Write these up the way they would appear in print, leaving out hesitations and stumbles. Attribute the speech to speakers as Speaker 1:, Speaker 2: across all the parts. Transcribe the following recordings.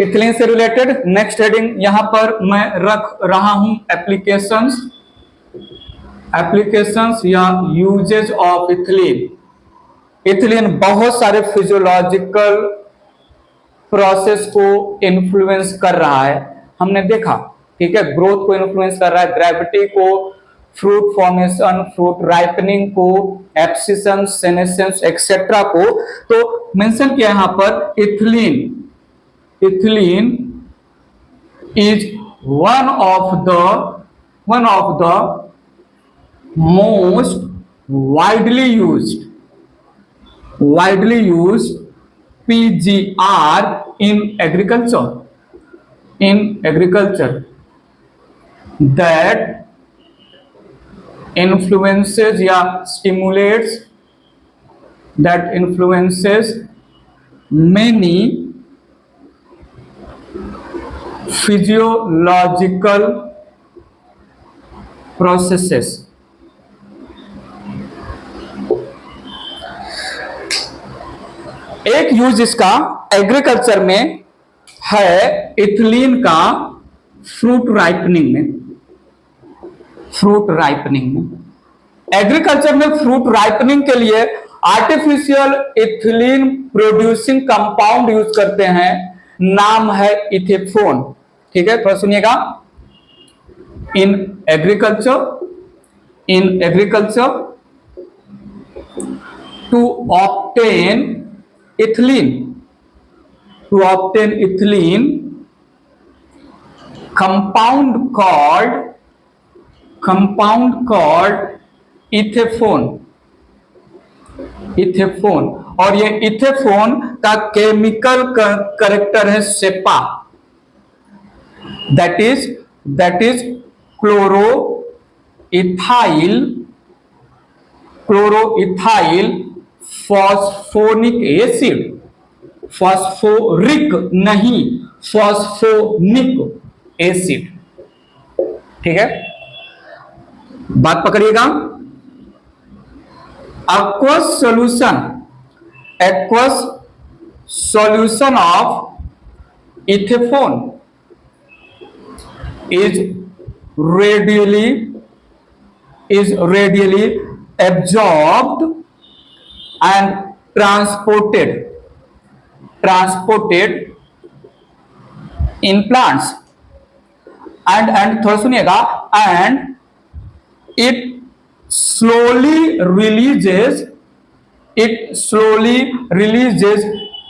Speaker 1: Ethylene से related next heading यहां पर मैं रख रहा हूं एप्लीकेशंस या यूजेज ऑफ इथिलीन। इथिलीन बहुत सारे फिजियोलॉजिकल प्रोसेस को इन्फ्लुएंस कर रहा है, हमने देखा, ठीक है। ग्रोथ को इन्फ्लुएंस कर रहा है, ग्रेविटी को, फ्रूट फॉर्मेशन, फ्रूट राइपनिंग को, एब्सिशन, सेनेसेंस एक्सेट्रा को। तो मेंशन किया यहां पर ethylene is one of the most widely used PGR in agriculture that influences many physiological processes। एक यूज इसका एग्रीकल्चर में है इथिलीन का फ्रूट राइपनिंग में। एग्रीकल्चर में फ्रूट राइपनिंग के लिए artificial ethylene producing compound use करते हैं, नाम है इथेफोन, ठीक है। थोड़ा सुनिएगा। In agriculture to obtain ethylene compound called ethephon. और ये इथेफोन का केमिकल कैरेक्टर है CEPA, that is chloroethyl phosphonic acid, phosphoric नहीं, फॉस्फोनिक एसिड, ठीक है। बात पकड़िएगा। aqueous solution of ethephon is radially absorbed and transported in plants and थोड़ा सुनिएगा, and it slowly releases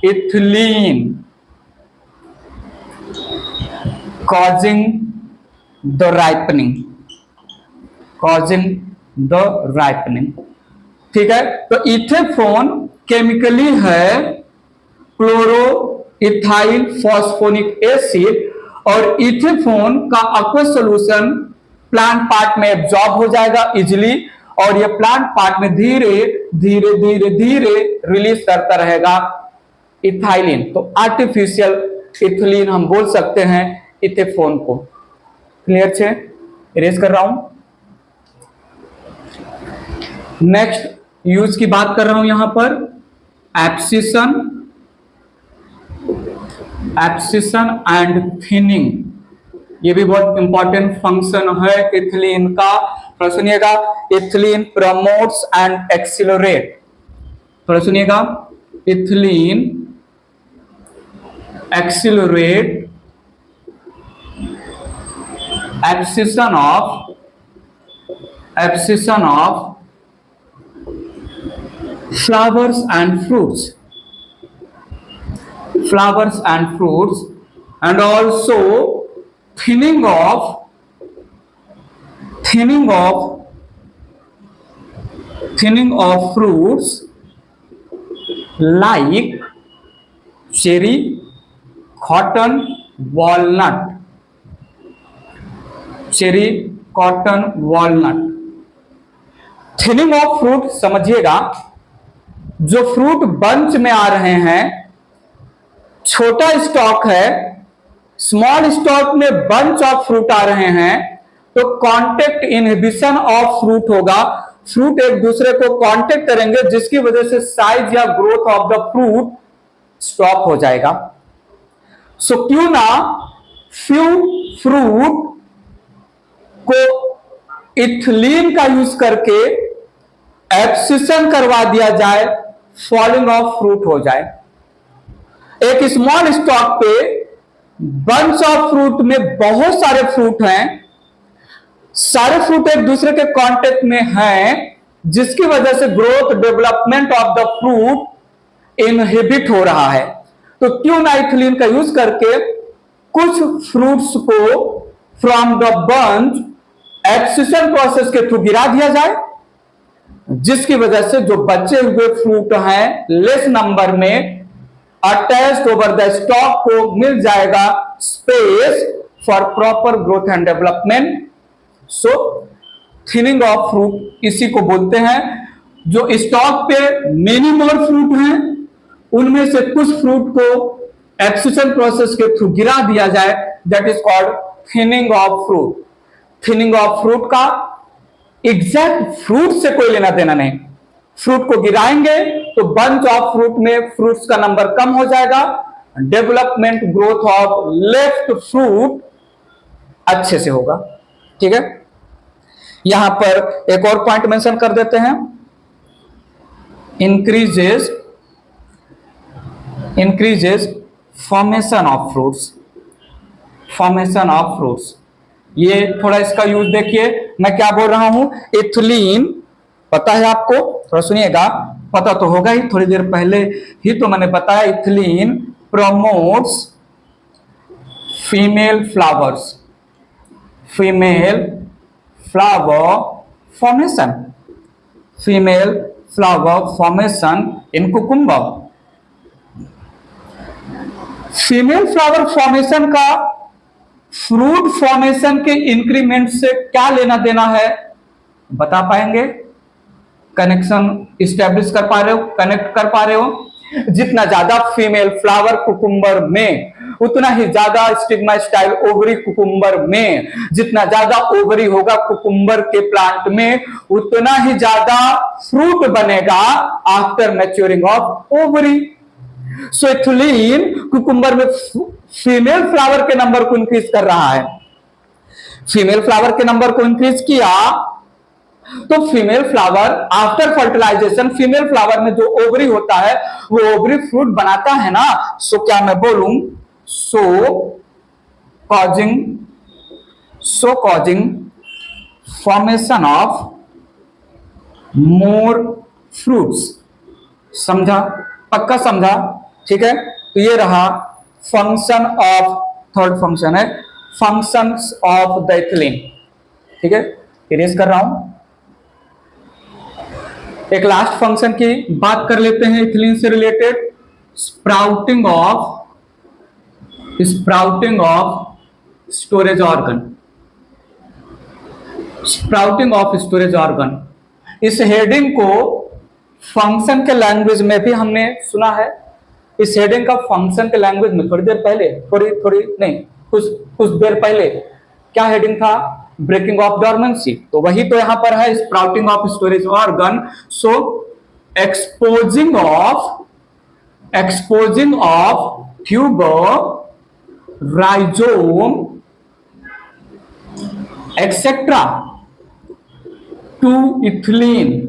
Speaker 1: ethylene causing the ripening, ठीक है। तो इथेफोन केमिकली है क्लोरोइथाइल फॉस्फोनिक एसिड, और इथेफोन का aqueous सॉल्यूशन प्लांट पार्ट में एब्जॉर्ब हो जाएगा इजिली, और ये प्लांट पार्ट में धीरे धीरे रिलीज करता रहेगा इथाइलिन। तो आर्टिफिशियल इथिलीन हम बोल सकते हैं इथेफोन को। क्लियर छे? इरेज कर रहा हूं। नेक्स्ट यूज की बात कर रहा हूं यहां पर, एब्सिशन एंड थिनिंग। ये भी बहुत इंपॉर्टेंट फंक्शन है इथिलीन का। थोड़ा सुनिएगा। इथिलीन प्रमोट्स एंड एक्सिलरेट, थोड़ा सुनिएगा। Ethylene accelerate abscission of flowers and fruits, and also thinning of fruits like cherry, cotton, walnut, thinning of fruit समझिएगा। जो फ्रूट बंच में आ रहे हैं, छोटा स्टॉक है, स्मॉल स्टॉक में बंच ऑफ फ्रूट आ रहे हैं, तो कांटेक्ट इनहिबिशन ऑफ फ्रूट होगा। फ्रूट एक दूसरे को कांटेक्ट करेंगे, जिसकी वजह से साइज या growth of the fruit stop हो जाएगा। सो क्यों ना फ्यू फ्रूट को इथिलीन का यूज करके एब्सिशन करवा दिया जाए, फॉलिंग ऑफ फ्रूट हो जाए। एक स्मॉल स्टॉक पे बंच ऑफ फ्रूट में बहुत सारे फ्रूट हैं, सारे फ्रूट एक दूसरे के कांटेक्ट में हैं, जिसकी वजह से growth development of the fruit inhibit हो रहा है। तो क्यों ना इथिलीन का यूज करके कुछ फ्रूट्स को from the bunch abscission process के थ्रू गिरा दिया जाए, जिसकी वजह से जो बचे हुए फ्रूट हैं लेस नंबर में अटैच्ड ओवर द स्टॉक को मिल जाएगा space for proper growth and development. So thinning of fruit इसी को बोलते हैं। जो स्टॉक पे मेनी मोर फ्रूट हैं, उनमें से कुछ फ्रूट को एब्सिशन प्रोसेस के थ्रू गिरा दिया जाए, that is called thinning of fruit. Thinning of fruit का एग्जैक्ट फ्रूट से कोई लेना देना नहीं। फ्रूट को गिराएंगे तो बंच ऑफ फ्रूट में फ्रूट्स का नंबर कम हो जाएगा, development growth of left fruit अच्छे से होगा। ठीक है, यहां पर एक और पॉइंट मेंशन कर देते हैं, increases formation of fruits. Formation of fruits, ये थोड़ा इसका यूज देखिए, मैं क्या बोल रहा हूं। इथिलीन पता है आपको, थोड़ा सुनिएगा, पता तो होगा ही, थोड़ी देर पहले ही तो मैंने बताया। Ethylene promotes female flowers, female flower formation, female flower formation इन कुकुम्बर। फीमेल फ्लावर फॉर्मेशन का फ्रूट फॉर्मेशन के इंक्रीमेंट से क्या लेना देना है, बता पाएंगे? कनेक्शन इस्टेब्लिश कर पा रहे हो, कनेक्ट कर पा रहे हो? जितना ज्यादा फीमेल फ्लावर कुकुम्बर में, उतना ही ज्यादा स्टिग्मा स्टाइल ओवरी कुकुम्बर में। जितना ज्यादा ओवरी होगा कुकुम्बर के प्लांट में, उतना ही ज्यादा फ्रूट बनेगा after maturing of ovary. So ethylene cucumber में फीमेल फ्लावर के नंबर को इंक्रीज कर रहा है। फीमेल फ्लावर के नंबर को इंक्रीज किया तो female flower after fertilization, female flower में जो ओवरी होता है वो ओवरी फ्रूट बनाता है ना। सो क्या मैं बोलूं, so causing formation of more fruits. समझा? पक्का समझा? ठीक है, तो ये रहा फंक्शन ऑफ, थर्ड फंक्शन है फंक्शंस ऑफ द इथिलीन। ठीक है, इरेज कर रहा हूं। एक लास्ट फंक्शन की बात कर लेते हैं इथिलीन से related, sprouting of storage organ. Sprouting of storage organ, इस हेडिंग को फंक्शन के लैंग्वेज में भी हमने सुना है। इस हेडिंग का फंक्शन के लैंग्वेज में थोड़ी देर पहले, कुछ देर पहले क्या हेडिंग था? Breaking of dormancy. तो वही तो यहां पर है, sprouting of storage organ. So exposing of tuber, rhizome etcetera to ethylene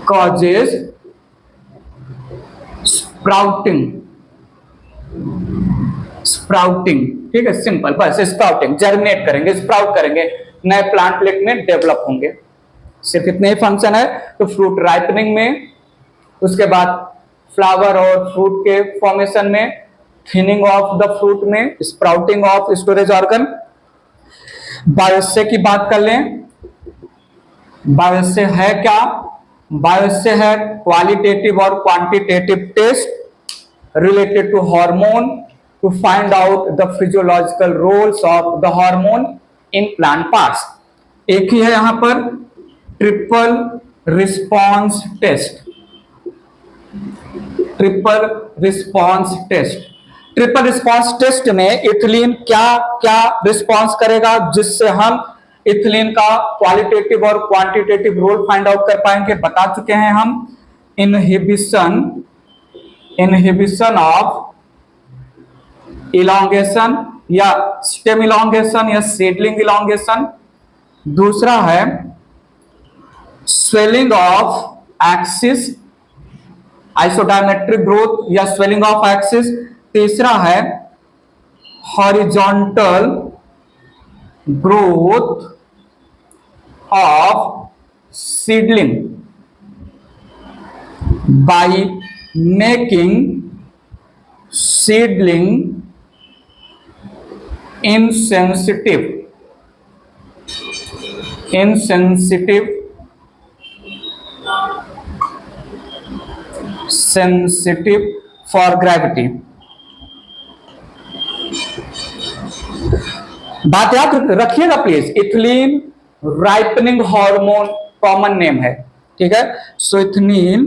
Speaker 1: causes sprouting. ठीक है, सिंपल, बस स्प्राउटिंग, जर्मिनेट करेंगे, स्प्राउट करेंगे, नए प्लांटलेट में डेवलप होंगे। सिर्फ इतने ही फंक्शन है। तो फ्रूट राइपनिंग में, उसके बाद फ्लावर और फ्रूट के फॉर्मेशन में, थिनिंग ऑफ द फ्रूट में, स्प्राउटिंग ऑफ स्टोरेज ऑर्गन। बायोस्से की बात कर लें। बायोस्से है क्या? बायोस्से है क्वालिटेटिव और quantitative test related to hormone to find out the physiological roles of the hormone in plant parts। एक ही है यहां पर triple response test. Triple response test में इथिलीन क्या क्या रिस्पॉन्स करेगा, जिससे हम इथिलीन का क्वालिटेटिव और क्वांटिटेटिव रोल फाइंड आउट कर पाएंगे। बता चुके हैं हम, इनहिबिशन ऑफ इलॉन्गेशन या स्टेम इलॉन्गेशन या सीडलिंग इलॉन्गेशन। दूसरा है swelling of axis, isodiametric growth या स्वेलिंग ऑफ एक्सिस। तीसरा है horizontal growth of seedling by making seedling insensitive sensitive for gravity। बात याद रखिएगा please, ethylene ripening hormone common name है, ठीक है। So ethylene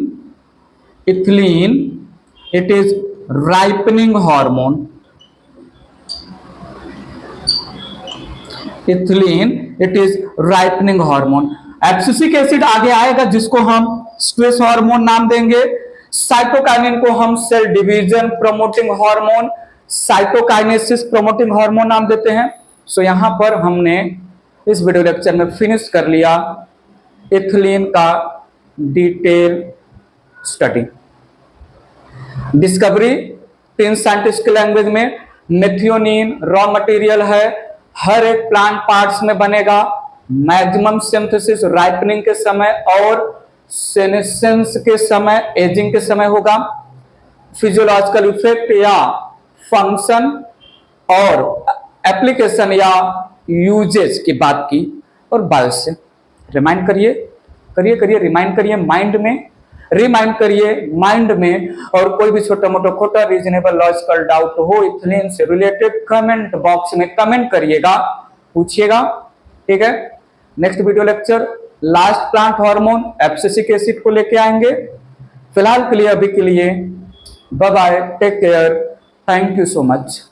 Speaker 1: it is ripening hormone, ethylene it is ripening hormone. Abscisic acid आगे आएगा जिसको हम स्ट्रेस हार्मोन नाम देंगे। साइटोकाइनिन को हम cell division promoting hormone, cytokinesis promoting hormone नाम देते हैं। सो यहां पर हमने इस वीडियो लेक्चर में फिनिश कर लिया इथिलीन का डिटेल स्टडी। डिस्कवरी 3 साइंटिस्ट की लैंग्वेज में, मेथियोनिन रॉ मटेरियल है, हर एक प्लांट पार्ट्स में बनेगा, मैक्सिमम सिंथेसिस राइपनिंग के समय और सेनेसेंस के समय, एजिंग के समय होगा। फिजियोलॉजिकल इफेक्ट या फंक्शन और एप्लीकेशन या यूजेस की बात की, और बायोस से रिमाइंड करिए रिमाइंड करिए माइंड में, रिमाइंड करिए माइंड में। और कोई भी छोटा मोटा खोटा रीजनेबल लॉजिकल डाउट हो इथिलीन से रिलेटेड कमेंट बॉक्स में कमेंट करिएगा, पूछिएगा, ठीक है। Next video lecture last plant hormone abscisic acid को लेके आएंगे। फिलहाल के लिए अभी के लिए bye bye, take care, thank you so much.